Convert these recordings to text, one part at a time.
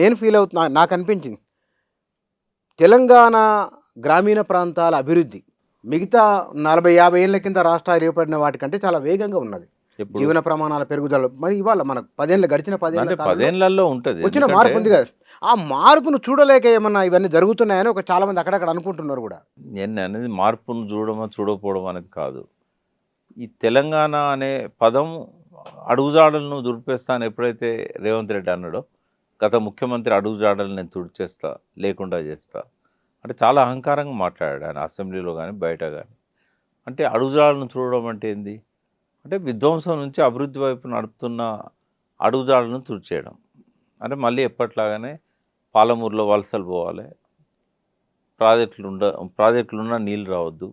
నేను ఫీల్ అవుతున్నా, నాకు అనిపించింది. తెలంగాణ గ్రామీణ ప్రాంతాల అభివృద్ధి మిగతా 40, 50 ఏళ్ల కింద రాష్ట్రాలు ఏర్పడిన వాటికంటే చాలా వేగంగా ఉన్నది. ఇప్పుడు జీవన ప్రమాణాల పెరుగుదల. మరి ఇవాళ మనకు 10 ఏళ్ళు గడిచిన 10 ఏళ్ల అంటే కాలంలో 10 ఏళ్లలో ఉంటది. వచ్చిన ఎందుకంటే మార్పు ఉంది కదా! ఆ మార్పును చూడలేక ఏమన్నా ఇవన్నీ జరుగుతున్నాయని చాలా మంది అక్కడక్కడ అనుకుంటున్నారు గూడా. నేననేది మార్పును చూడమో, చూడకపోవడం అనేది కాదు. ఈ తెలంగాణ అనే పదం అడుగుజాడలను దులిపేస్తా అని ఎప్పుడైతే రేవంత్ రెడ్డి అన్నాడో, గత ముఖ్యమంత్రి అడుగుజాడలు నేను తుడిచేస్తా, లేకుండా చేస్తా. అంటే చాలా అహంకారంగా మాట్లాడాడు ఆయన అసెంబ్లీలో గానీ, బయట గానీ. అంటే అడుగుజాడలను చూడడం అంటే ఏంది? అంటే విధ్వంసం నుంచి అభివృద్ధి వైపు నడుపుతున్న అడుగుజాడలను తుడిచేయడం. అంటే మళ్ళీ ఎప్పటిలాగానే పాలమూరులో వలసలు పోవాలి, ప్రాజెక్టులున్నా నీళ్ళు రావద్దు.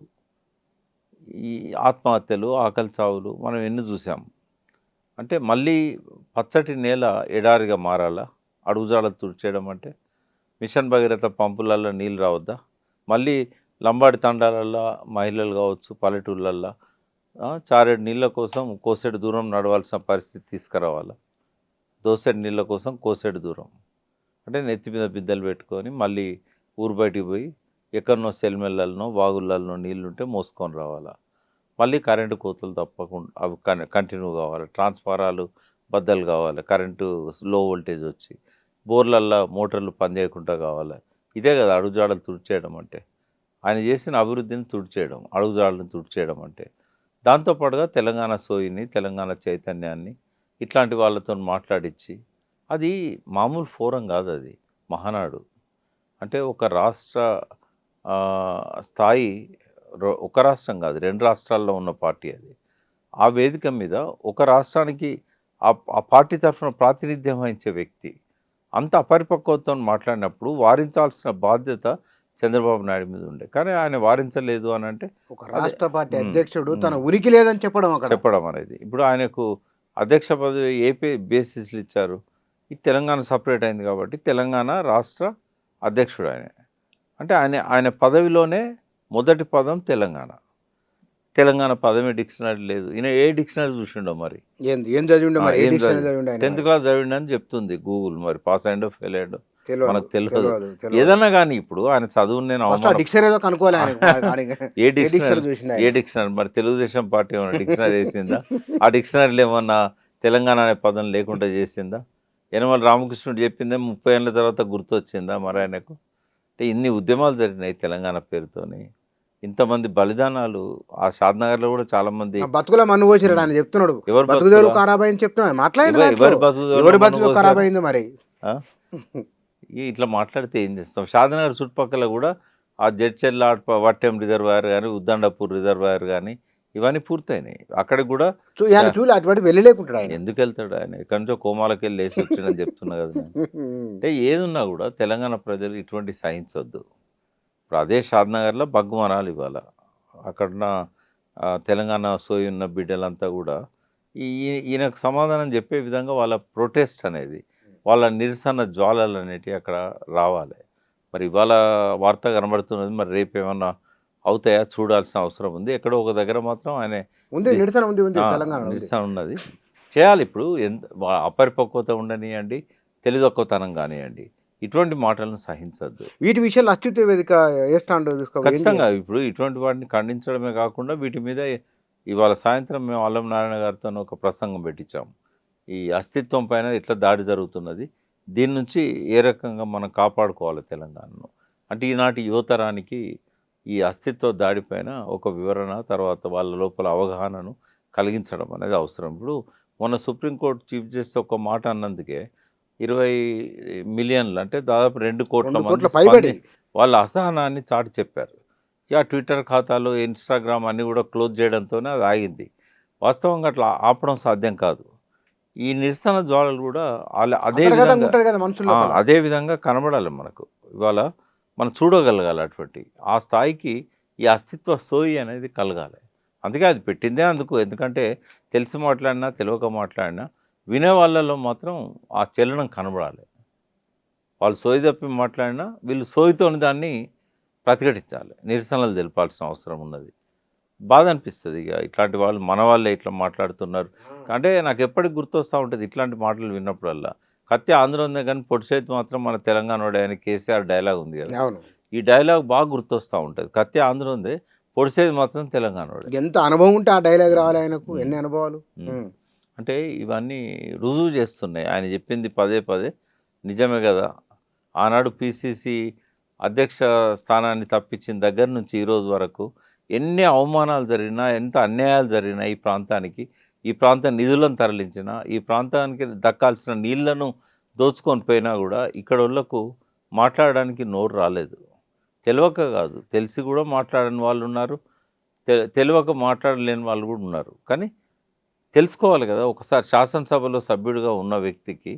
ఈ ఆత్మహత్యలు, ఆకలి చావులు మనం ఎన్ని చూసాం. అంటే మళ్ళీ పచ్చటి నేల ఎడారిగా మారాలా అడుగుజాడలు తుడిచేయడం అంటే? మిషన్ భగీరథ పంపులల్లో నీళ్ళు రావద్దా? మళ్ళీ లంబాడి తండాలల్లో మహిళలు కావచ్చు, పల్లెటూళ్ళల్లో చారెడు నీళ్ళ కోసం కోసెడు దూరం నడవాల్సిన పరిస్థితి తీసుకురావాలా? దోసెడు నీళ్ళ కోసం కోసెడు దూరం. అంటే నెత్తి మీద బిద్దలు పెట్టుకొని మళ్ళీ ఊరు బయటికి పోయి ఎక్కడనో సెల్మెళ్ళల్లో, వాగుళ్ళల్లో నీళ్ళుంటే మోసుకొని రావాలా? మళ్ళీ కరెంటు కోతలు తప్పకుండా అవి కంటిన్యూ కావాలి. ట్రాన్స్ఫారాలు బద్దలు కావాలి, కరెంటు లో వోల్టేజ్ వచ్చి బోర్లల్లో మోటార్లు పనిచేయకుండా కావాలి. ఇదే కదా అడుగుజాడలు తుడిచేయడం అంటే. ఆయన చేసిన అభివృద్ధిని తుడిచేయడం, అడుగుజాడలను తుడిచేయడం అంటే. దాంతోపాటుగా తెలంగాణ సోయిని, తెలంగాణ చైతన్యాన్ని ఇట్లాంటి వాళ్ళతో మాట్లాడించి, అది మామూలు ఫోరం కాదు, అది మహానాడు. అంటే ఒక రాష్ట్ర స్థాయి, ఒక రాష్ట్రం కాదు 2 రాష్ట్రాల్లో ఉన్న పార్టీ అది. ఆ వేదిక మీద ఒక రాష్ట్రానికి ఆ పార్టీ తరఫున ప్రాతినిధ్యం వహించే వ్యక్తి అంత అపరిపక్వతతో మాట్లాడినప్పుడు వారించాల్సిన బాధ్యత చంద్రబాబు నాయుడు మీద ఉండే. కానీ ఆయన వారించలేదు అని అంటే ఒక రాష్ట్ర పార్టీ అధ్యక్షుడు తన ఉనికి లేదని చెప్పడం అనేది. ఇప్పుడు ఆయనకు అధ్యక్ష పదవి ఏపీ బేసిస్లు ఇచ్చారు. ఈ తెలంగాణ సపరేట్ అయింది కాబట్టి తెలంగాణ రాష్ట్ర అధ్యక్షుడు ఆయన. అంటే ఆయన పదవిలోనే మొదటి పదం తెలంగాణ. తెలంగాణ పదమే డిక్షనరీ లేదు. ఈయన ఏ డిక్షనరీ చూసిండో మరి? ఏం చదివిండో మరి? 10th క్లాస్ చదివిండని చెప్తుంది గూగుల్. మరి పాస్ అయ్యిండో ఫెయిల్ అయ్యిండో మనకు తెలియదు. ఏదన్నా కానీ ఇప్పుడు ఆయన చదువుని నేను ఏ డిక్షనరీ మరి తెలుగుదేశం పార్టీ ఏమన్నా డిక్షనరీ వేసిందా? ఆ డిక్షనరీలో ఏమన్నా తెలంగాణ అనే పదం లేకుండా చేసిందా? యనమల రామకృష్ణుడు చెప్పిందే 30 ఏళ్ళ తర్వాత గుర్తొచ్చిందా మరి ఆయనకు? అంటే ఇన్ని ఉద్యమాలు జరిగినాయి తెలంగాణ పేరుతోని, ఇంతమంది బలిదానాలు. ఆ షాద్నగర్లో కూడా చాలా మంది బతుకుల మన్ను పోసిరాడు ఆయన చెప్తున్నాడు. ఎవరు బతుకుదేరు ఖరాబ్ అయింది చెప్తున్నాడు. ఎవరి బతుకు ఖరాబ్ అయింది మరి? ఇట్లా మాట్లాడితే ఏం చేస్తాం? షాద్నగర్ చుట్టుపక్కల కూడా ఆ జడ్చెర్ల వట్టెం రిజర్వాయర్ కానీ, ఉద్దండపూర్ రిజర్వాయర్ కానీ ఇవన్నీ పూర్తయినాయి. అక్కడికి కూడా వెళ్ళలేకుంటాడు ఆయన. ఎందుకు వెళ్తాడు ఆయన? ఎక్కడి నుంచో కోమాలకి వెళ్ళి లేచి వచ్చిందని చెప్తున్నా కదా నేను. అంటే ఏదున్నా కూడా తెలంగాణ ప్రజలు ఇటువంటి సహించొద్దు. ఇప్పుడు అదే షాద్నగర్లో బగ్గుమనాలు ఇవాళ అక్కడున్న తెలంగాణ సోయి ఉన్న బిడ్డలంతా కూడా ఈయనకు సమాధానం చెప్పే విధంగా వాళ్ళ ప్రొటెస్ట్ అనేది, వాళ్ళ నిరసన జ్వాలలు అనేటివి అక్కడ రావాలి. మరి ఇవాళ వార్త కనబడుతున్నది, మరి రేపు ఏమన్నా అవుతాయా చూడాల్సిన అవసరం ఉంది. ఎక్కడో ఒక దగ్గర మాత్రం ఆయన నిరసన ఉన్నది. చేయాలి. ఇప్పుడు అపరిపక్వత ఉండనియండి, తెలిదొక్కతనం కానివ్వండి, ఇటువంటి మాటలను సహించద్దు. వీటి విషయాలు అస్తిత్వ వేదిక ఏ స్టాండ్ తీసుకోవాలి? ఖచ్చితంగా ఇప్పుడు ఇటువంటి వాటిని ఖండించడమే కాకుండా వీటి మీద ఇవాళ సాయంత్రం మేము అల్లం నారాయణ గారితో ఒక ప్రసంగం పెట్టించాము. ఈ అస్తిత్వం పైన ఎట్లా దాడి జరుగుతున్నది, దీని నుంచి ఏ రకంగా మనం కాపాడుకోవాలి తెలంగాణను అంటే ఈనాటి యువతరానికి ఈ అస్తిత్వ దాడిపైన ఒక వివరణ, తర్వాత వాళ్ళ లోపల అవగాహనను కలిగించడం అనేది అవసరం. ఇప్పుడు మొన్న సుప్రీంకోర్టు చీఫ్ జస్టిస్ ఒక మాట అన్నందుకే 20 మిలియన్లు అంటే దాదాపు 2 కోట్ల మంది వాళ్ళ అసహనాన్ని చాటి చెప్పారు. ట్విట్టర్ ఖాతాలు, ఇన్స్టాగ్రామ్ అన్నీ కూడా క్లోజ్ చేయడంతోనే అది ఆగింది. వాస్తవంగా అట్లా ఆపడం సాధ్యం కాదు. ఈ నిరసన జ్వాలలు కూడా అదే విధంగా కనబడాలి మనకు. ఇవాళ మనం చూడగలగాలి. అటువంటి ఆ స్థాయికి ఈ అస్తిత్వ సోయి అనేది కలగాలి. అందుకే అది పెట్టిందే అందుకు. ఎందుకంటే తెలిసి మాట్లాడినా తెలియక మాట్లాడినా వినే వాళ్ళలో మాత్రం ఆ చలనం కనబడాలి. వాళ్ళు సోయి తప్పి మాట్లాడినా వీళ్ళు సోయితోని దాన్ని ప్రతిఘటించాలి, నిరసనలు తెలపాల్సిన అవసరం ఉన్నది. బాధ అనిపిస్తుంది. ఇక ఇట్లాంటి వాళ్ళు మన వాళ్ళే ఇట్లా మాట్లాడుతున్నారు అంటే నాకు ఎప్పటికి గుర్తొస్తూ ఉంటుంది ఇట్లాంటి మాటలు విన్నప్పుడల్లా. కత్తి ఆంధ్ర ఉందే కానీ పొడి చేతి మాత్రం మన తెలంగాణ వాడే అని కేసీఆర్ డైలాగ్ ఉంది కదా, అవును. ఈ డైలాగ్ బాగా గుర్తొస్తూ ఉంటుంది. కత్తి ఆంధ్ర ఉంది, పొడి చేతి మాత్రం తెలంగాణ వాడే. ఎంత అనుభవం ఉంటే ఆ డైలాగ్ రావాలి ఆయనకు, ఉమ్. ఎన్ని అనుభవాలు. ఉమ్. అంటే ఇవన్నీ రుజువు చేస్తున్నాయి ఆయన చెప్పింది పదే పదే నిజమే కదా. ఆనాడు పిసిసి అధ్యక్ష స్థానాన్ని తప్పించిన దగ్గర నుంచి ఈ రోజు వరకు ఎన్ని అవమానాలు జరిగినా, ఎంత అన్యాయాలు జరిగినా ఈ ప్రాంతానికి, ఈ ప్రాంత నిధులను తరలించినా, ఈ ప్రాంతానికి దక్కాల్సిన నీళ్లను దోచుకొని పోయినా కూడా ఇక్కడ వాళ్ళకు మాట్లాడడానికి నోరు రాలేదు. తెలియక కాదు, తెలిసి కూడా మాట్లాడని వాళ్ళు ఉన్నారు, తెలియక మాట్లాడలేని వాళ్ళు కూడా ఉన్నారు. కానీ తెలుసుకోవాలి కదా, ఒకసారి శాసనసభలో సభ్యుడిగా ఉన్న వ్యక్తికి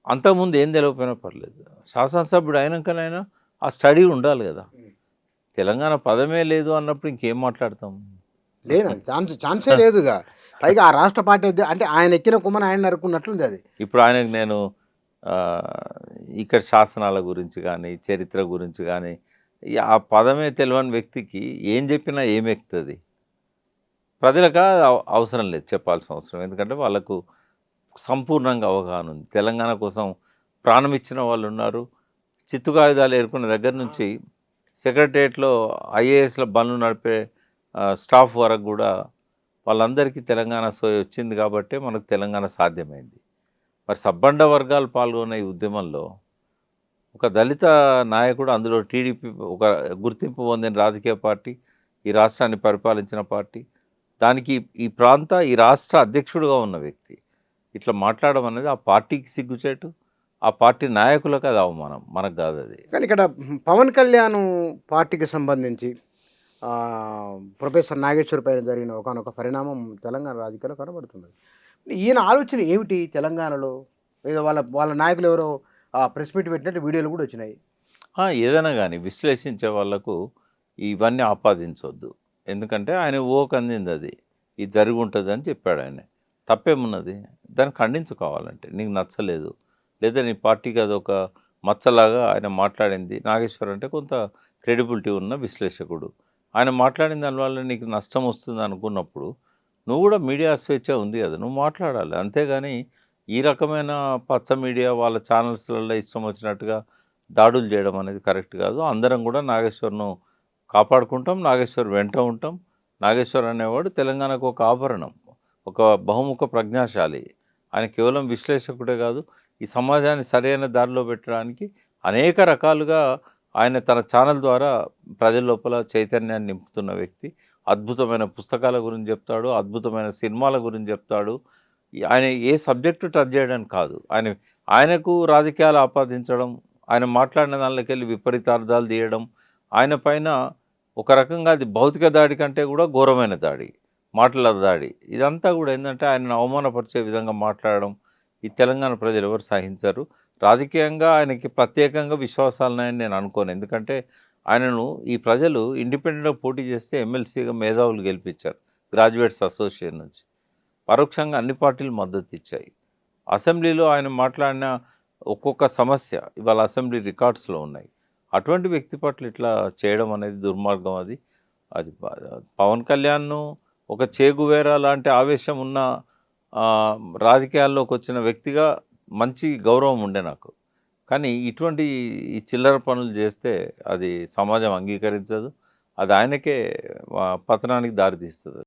అంతకుముందు ఏం తెలియకపోయినా పర్లేదు, శాసనసభ్యుడు అయినాకనైనా ఆ స్టడీ ఉండాలి కదా. తెలంగాణ పదమే లేదు అన్నప్పుడు ఇంకేం మాట్లాడతాం? లేదండి, ఛాన్సే లేదుగా. పైగా ఆ రాష్ట్ర పార్టీ అంటే ఆయన ఎక్కిన కుమ్మని ఆయన నరుకున్నట్లుంది అది. ఇప్పుడు ఆయనకు నేను ఇక్కడ శాసనాల గురించి కానీ, చరిత్ర గురించి కానీ, ఆ పదమే తెలియని వ్యక్తికి ఏం చెప్పినా ఏం ఎక్కుతుంది? ప్రజలకు అవసరం లేదు చెప్పాల్సిన అవసరం, ఎందుకంటే వాళ్ళకు సంపూర్ణంగా అవగాహన ఉంది. తెలంగాణ కోసం ప్రాణం ఇచ్చిన వాళ్ళు ఉన్నారు. చిత్తుకాయుధాలు ఏరుకున్న దగ్గర నుంచి సెక్రటరియట్లో ఐఏఎస్ల బండ్లు నడిపే స్టాఫ్ వరకు కూడా వాళ్ళందరికీ తెలంగాణ సోయి వచ్చింది కాబట్టే మనకు తెలంగాణ సాధ్యమైంది. మరి సబ్బండ వర్గాలు పాల్గొన్న ఈ ఉద్యమంలో ఒక దళిత నాయకుడు, అందులో టీడీపీ ఒక గుర్తింపు పొందిన రాజకీయ పార్టీ, ఈ రాష్ట్రాన్ని పరిపాలించిన పార్టీ, దానికి ఈ రాష్ట్ర అధ్యక్షుడుగా ఉన్న వ్యక్తి ఇట్లా మాట్లాడడం అనేది ఆ పార్టీకి సిగ్గుచేటు, ఆ పార్టీ నాయకులకు అది అవమానం, మనకు కాదు అది. కానీ ఇక్కడ పవన్ కళ్యాణ్ పార్టీకి సంబంధించి ప్రొఫెసర్ నాగేశ్వర్ పైన జరిగిన ఒకనొక పరిణామం తెలంగాణ రాజకీయాల్లో కనబడుతుంది. ఈయన ఆలోచన ఏమిటి తెలంగాణలో? ఏదో వాళ్ళ నాయకులు ఎవరో ప్రెస్ మీట్ పెట్టినట్టు వీడియోలు కూడా వచ్చినాయి. ఏదైనా కానీ విశ్లేషించే వాళ్లకు ఇవన్నీ ఆపాదించవద్దు, ఎందుకంటే ఆయన అందింది అది, ఇది జరిగి ఉంటుంది అని చెప్పాడు ఆయన. తప్పేమున్నది? దాన్ని ఖండించుకోవాలంటే నీకు నచ్చలేదు, లేదా నీ పార్టీకి అదొక మచ్చలాగా ఆయన మాట్లాడింది. నాగేశ్వర్ అంటే కొంత క్రెడిబిలిటీ ఉన్న విశ్లేషకుడు, ఆయన మాట్లాడిన దానివల్ల నీకు నష్టం వస్తుంది అనుకున్నప్పుడు నువ్వు కూడా మీడియా స్వేచ్ఛ ఉంది కదా, నువ్వు మాట్లాడాలి. అంతేగాని ఈ రకమైన పచ్చ మీడియా వాళ్ళ ఛానల్స్లలో ఇష్టం వచ్చినట్టుగా దాడులు చేయడం అనేది కరెక్ట్ కాదు. అందరం కూడా నాగేశ్వర్ను కాపాడుకుంటాం, నాగేశ్వర్ వెంట ఉంటాం. నాగేశ్వర్ అనేవాడు తెలంగాణకు ఒక ఆభరణం, ఒక బహుముఖ ప్రజ్ఞాశాలి. ఆయన కేవలం విశ్లేషకుడే కాదు, ఈ సమాజాన్ని సరైన దారిలో పెట్టడానికి అనేక రకాలుగా ఆయన తన ఛానల్ ద్వారా ప్రజల లోపల చైతన్యాన్ని నింపుతున్న వ్యక్తి. అద్భుతమైన పుస్తకాల గురించి చెప్తాడు, అద్భుతమైన సినిమాల గురించి చెప్తాడు. ఆయన ఏ సబ్జెక్టు టచ్ చేయడానికి కాదు, ఆయనకు రాజకీయాలు ఆపాదించడం, ఆయన మాట్లాడిన దానిలోకి వెళ్ళి విపరీతార్థాలు తీయడం, ఆయన పైన ఒక రకంగా అది భౌతిక దాడి కంటే కూడా ఘోరమైన దాడి, మాటల దాడి. ఇదంతా కూడా ఏంటంటే ఆయనను అవమానపరిచే విధంగా మాట్లాడడం ఈ తెలంగాణ ప్రజలు ఎవరు సహించరు. రాజకీయంగా ఆయనకి ప్రత్యేకంగా విశ్వాసాలున్నాయని నేను అనుకోను, ఎందుకంటే ఆయనను ఈ ప్రజలు ఇండిపెండెంట్గా పోటీ చేస్తే ఎమ్మెల్సీగా మేధావులు గెలిపించారు గ్రాడ్యుయేట్స్ అసోసియేషన్ నుంచి. పరోక్షంగా అన్ని పార్టీలు మద్దతు ఇచ్చాయి. అసెంబ్లీలో ఆయన మాట్లాడిన ఒక్కొక్క సమస్య ఇవాళ అసెంబ్లీ రికార్డ్స్లో ఉన్నాయి. అటువంటి వ్యక్తి పట్ల ఇట్లా చేయడం అనేది దుర్మార్గం. అది పవన్ కళ్యాణ్ను ఒక చేగువేరా లాంటి ఆవేశం ఉన్న రాజకీయాల్లోకి వచ్చిన వ్యక్తిగా మంచి గౌరవం ఉండే నాకు. కానీ ఇటువంటి ఈ చిల్లర పనులు చేస్తే అది సమాజం అంగీకరించదు, అది ఆయనకే పతనానికి దారితీస్తుంది.